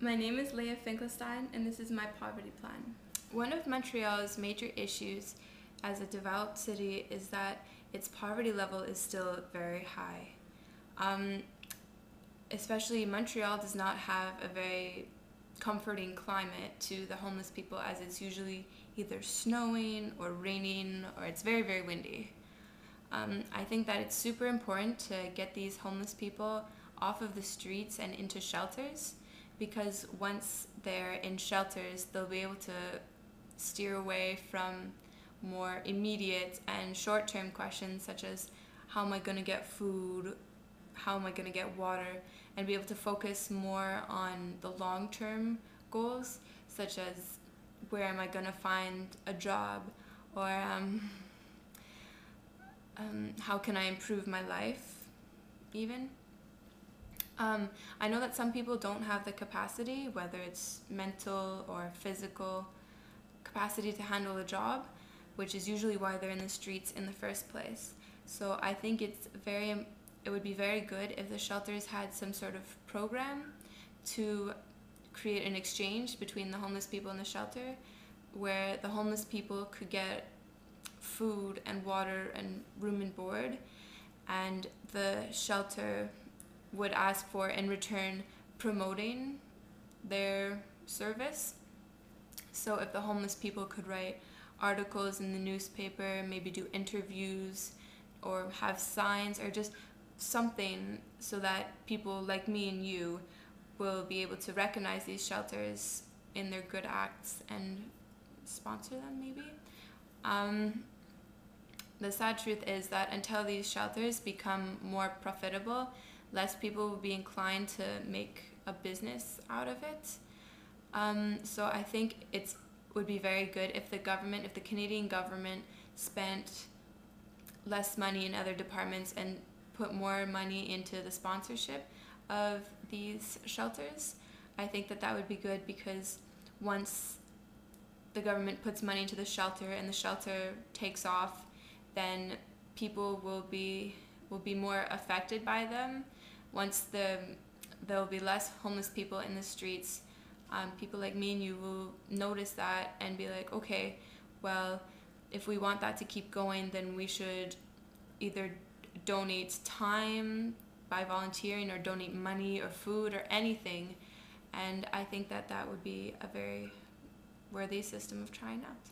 My name is Leah Finkelstein, and this is my poverty plan. One of Montreal's major issues as a developed city is that its poverty level is still very high. Especially Montreal does not have a very comforting climate to the homeless people, as it's usually either snowing or raining or it's very, very windy. I think that it's super important to get these homeless people off of the streets and into shelters, because once they're in shelters, they'll be able to steer away from more immediate and short-term questions such as how am I going to get food, how am I going to get water, and be able to focus more on the long-term goals such as where am I going to find a job, or how can I improve my life even. I know that some people don't have the capacity, whether it's mental or physical capacity, to handle a job, which is usually why they're in the streets in the first place. So I think it would be very good if the shelters had some sort of program to create an exchange between the homeless people in the shelter, where the homeless people could get food and water and room and board, and the shelter would ask for, in return, promoting their service. So if the homeless people could write articles in the newspaper, maybe do interviews or have signs or just something, so that people like me and you will be able to recognize these shelters in their good acts and sponsor them maybe. The sad truth is that until these shelters become more profitable, less people will be inclined to make a business out of it. So I think it would be very good if the Canadian government spent less money in other departments and put more money into the sponsorship of these shelters. I think that would be good, because once the government puts money into the shelter and the shelter takes off, then people will be more affected by them. Once there'll be less homeless people in the streets, people like me and you will notice that and be like, okay, well, if we want that to keep going, then we should either donate time by volunteering or donate money or food or anything. And I think that would be a very worthy system of trying out.